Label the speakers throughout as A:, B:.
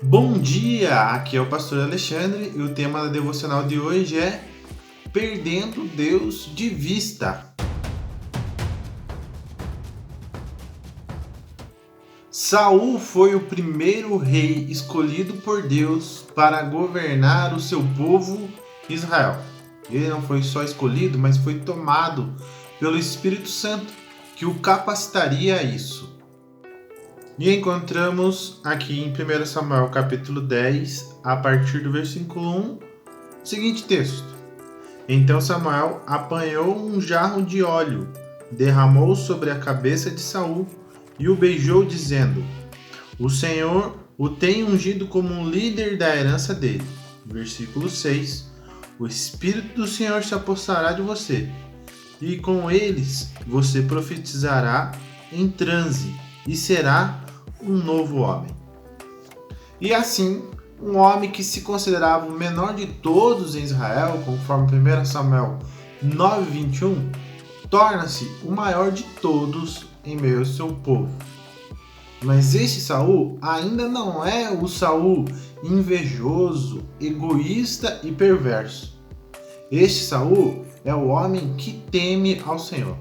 A: Bom dia, aqui é o pastor Alexandre e o tema da devocional de hoje é Perdendo Deus de Vista. Saul foi o primeiro rei escolhido por Deus para governar o seu povo Israel. Ele não foi só escolhido, mas foi tomado pelo Espírito Santo, que o capacitaria a isso. E encontramos aqui em 1 Samuel capítulo 10, a partir do versículo 1, o seguinte texto. Então Samuel apanhou um jarro de óleo, derramou sobre a cabeça de Saul e o beijou, dizendo: O Senhor o tem ungido como um líder da herança dele. Versículo 6. O Espírito do Senhor se apossará de você, e com eles você profetizará em transe, e será um novo homem. E assim, um homem que se considerava o menor de todos em Israel, conforme 1 Samuel 9:21, torna-se o maior de todos em meio ao seu povo. Mas este Saul ainda não é o Saul invejoso, egoísta e perverso. Este Saul é o homem que teme ao Senhor.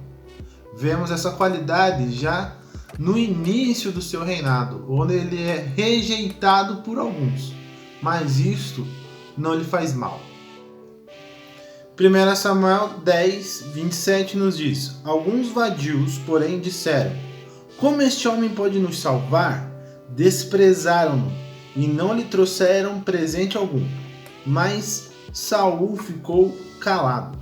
A: Vemos essa qualidade já no início do seu reinado, onde ele é rejeitado por alguns, mas isto não lhe faz mal. 1 Samuel 10:27 nos diz: Alguns vadios, porém, disseram: Como este homem pode nos salvar? Desprezaram-no e não lhe trouxeram presente algum. Mas Saul ficou calado.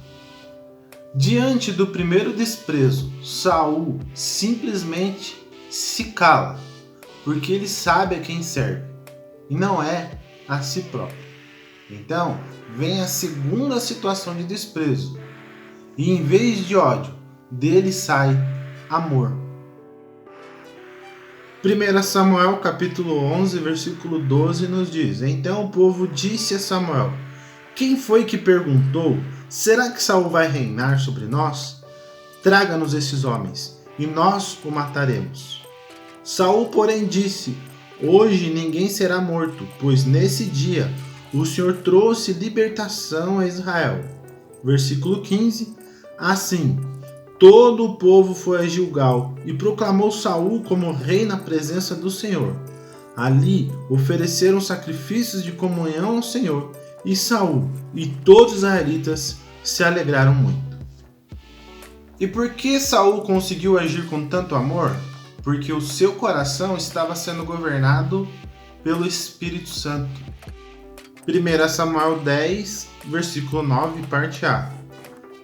A: Diante do primeiro desprezo, Saul simplesmente se cala, porque ele sabe a quem serve, e não é a si próprio. Então, vem a segunda situação de desprezo, e em vez de ódio, dele sai amor. 1 Samuel capítulo 11, versículo 12 nos diz: Então o povo disse a Samuel: Quem foi que perguntou: Será que Saul vai reinar sobre nós? Traga-nos esses homens, e nós o mataremos. Saul, porém, disse: Hoje ninguém será morto, pois nesse dia o Senhor trouxe libertação a Israel. Versículo 15. Assim, todo o povo foi a Gilgal e proclamou Saul como rei na presença do Senhor. Ali ofereceram sacrifícios de comunhão ao Senhor, e Saul e todos os israelitas se alegraram muito. E por que Saul conseguiu agir com tanto amor? Porque o seu coração estava sendo governado pelo Espírito Santo. 1 Samuel 10, versículo 9, parte A.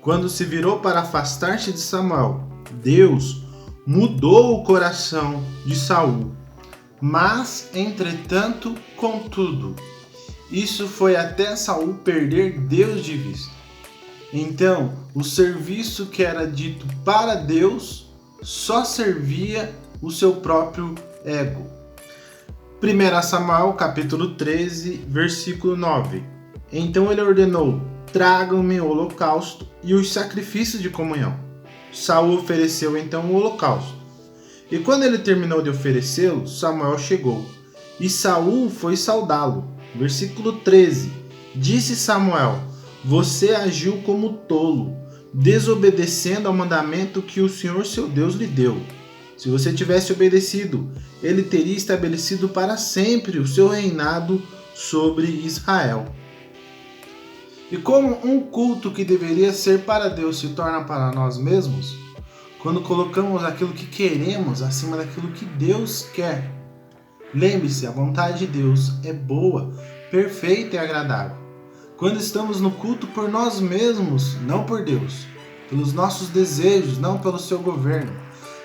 A: Quando se virou para afastar-se de Samuel, Deus mudou o coração de Saul. Mas, entretanto, contudo, isso foi até Saul perder Deus de vista. Então, o serviço que era dito para Deus só servia o seu próprio ego. 1 Samuel capítulo 13, versículo 9. Então ele ordenou: Tragam-me o holocausto e os sacrifícios de comunhão. Saul ofereceu então o holocausto. E quando ele terminou de oferecê-lo, Samuel chegou, e Saul foi saudá-lo. Versículo 13. Disse Samuel: Você agiu como tolo, desobedecendo ao mandamento que o Senhor seu Deus lhe deu. Se você tivesse obedecido, ele teria estabelecido para sempre o seu reinado sobre Israel. E como um culto que deveria ser para Deus se torna para nós mesmos, quando colocamos aquilo que queremos acima daquilo que Deus quer. Lembre-se, a vontade de Deus é boa, perfeita e agradável. Quando estamos no culto por nós mesmos, não por Deus, pelos nossos desejos, não pelo seu governo,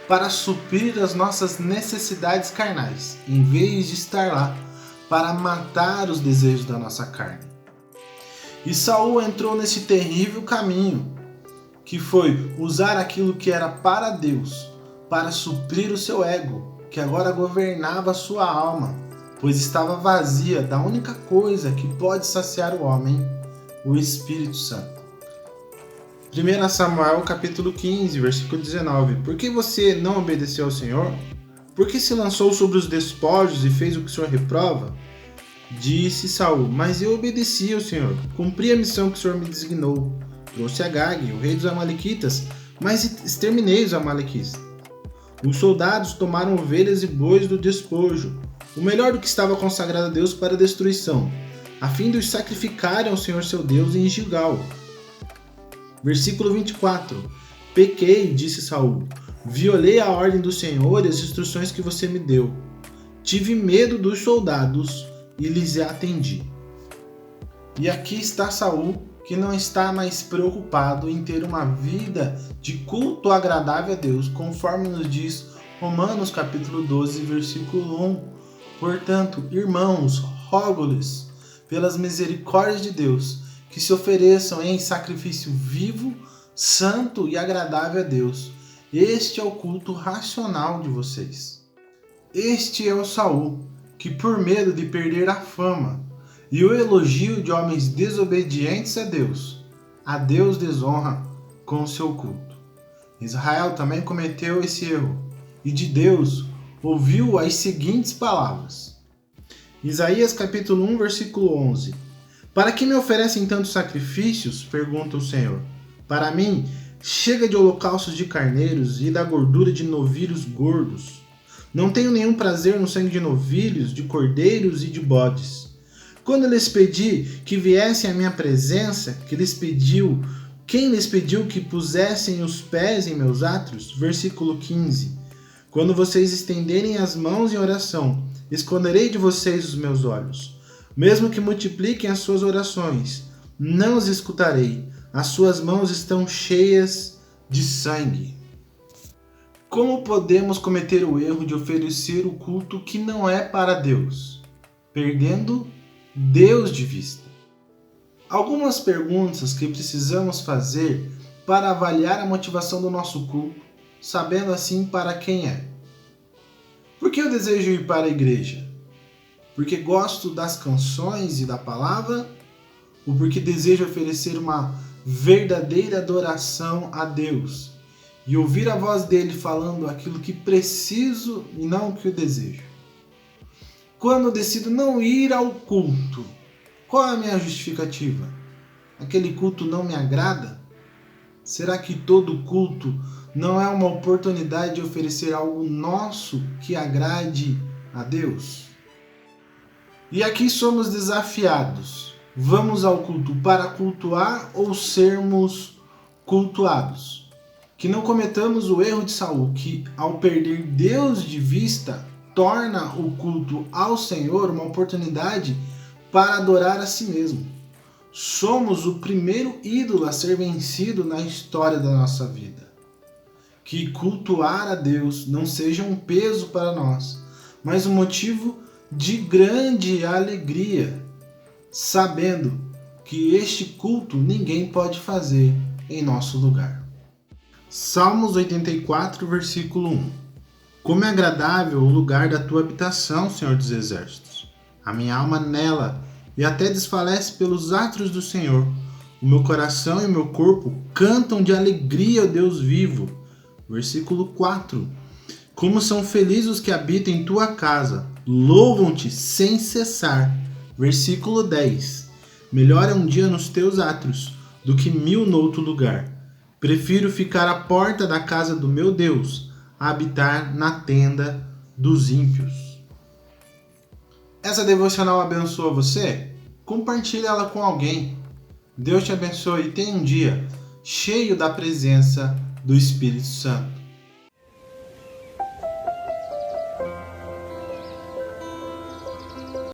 A: para suprir as nossas necessidades carnais, em vez de estar lá para matar os desejos da nossa carne. E Saul entrou nesse terrível caminho, que foi usar aquilo que era para Deus, para suprir o seu ego, que agora governava a sua alma, pois estava vazia da única coisa que pode saciar o homem, o Espírito Santo. 1 Samuel capítulo 15, versículo 19. Por que você não obedeceu ao Senhor? Por que se lançou sobre os despojos e fez o que o Senhor reprova? Disse Saul: mas eu obedeci ao Senhor, cumpri a missão que o Senhor me designou. Trouxe Agag, o rei dos Amalequitas, mas exterminei os Amalequitas. Os soldados tomaram ovelhas e bois do despojo, o melhor do que estava consagrado a Deus para a destruição, a fim de os sacrificarem ao Senhor seu Deus em Gilgal. Versículo 24. Pequei, disse Saul, violei a ordem do Senhor e as instruções que você me deu. Tive medo dos soldados e lhes atendi. E aqui está Saul, que não está mais preocupado em ter uma vida de culto agradável a Deus, conforme nos diz Romanos capítulo 12, versículo 1. Portanto, irmãos, rogo-lhes, pelas misericórdias de Deus, que se ofereçam em sacrifício vivo, santo e agradável a Deus. Este é o culto racional de vocês. Este é o Saul, que por medo de perder a fama e o elogio de homens desobedientes a Deus desonra com o seu culto. Israel também cometeu esse erro, e de Deus ouviu as seguintes palavras. Isaías capítulo 1, versículo 11. Para que me oferecem tantos sacrifícios? Pergunta o Senhor. Para mim, chega de holocaustos de carneiros e da gordura de novilhos gordos. Não tenho nenhum prazer no sangue de novilhos, de cordeiros e de bodes. Quando lhes pedi que viessem à minha presença, quem lhes pediu que pusessem os pés em meus átrios? Versículo 15. Quando vocês estenderem as mãos em oração, esconderei de vocês os meus olhos. Mesmo que multipliquem as suas orações, não os escutarei. As suas mãos estão cheias de sangue. Como podemos cometer o erro de oferecer o culto que não é para Deus, perdendo Deus de vista? Algumas perguntas que precisamos fazer para avaliar a motivação do nosso culto, sabendo assim para quem é. Por que eu desejo ir para a igreja? Porque gosto das canções e da palavra? Ou porque desejo oferecer uma verdadeira adoração a Deus e ouvir a voz dele falando aquilo que preciso e não o que eu desejo? Quando eu decido não ir ao culto, qual é a minha justificativa? Aquele culto não me agrada? Será que todo culto não é uma oportunidade de oferecer algo nosso que agrade a Deus? E aqui somos desafiados. Vamos ao culto para cultuar ou sermos cultuados? Que não cometamos o erro de Saul, que ao perder Deus de vista, torna o culto ao Senhor uma oportunidade para adorar a si mesmo. Somos o primeiro ídolo a ser vencido na história da nossa vida. Que cultuar a Deus não seja um peso para nós, mas um motivo de grande alegria, sabendo que este culto ninguém pode fazer em nosso lugar. Salmos 84, versículo 1. Como é agradável o lugar da tua habitação, Senhor dos Exércitos. A minha alma nela e até desfalece pelos átrios do Senhor. O meu coração e o meu corpo cantam de alegria ao Deus vivo. Versículo 4. Como são felizes os que habitam em tua casa, louvam-te sem cessar. Versículo 10. Melhor é um dia nos teus átrios do que 1000 noutro lugar. Prefiro ficar à porta da casa do meu Deus a habitar na tenda dos ímpios. Essa devocional abençoa você? Compartilhe ela com alguém. Deus te abençoe e tenha um dia cheio da presença do Espírito Santo.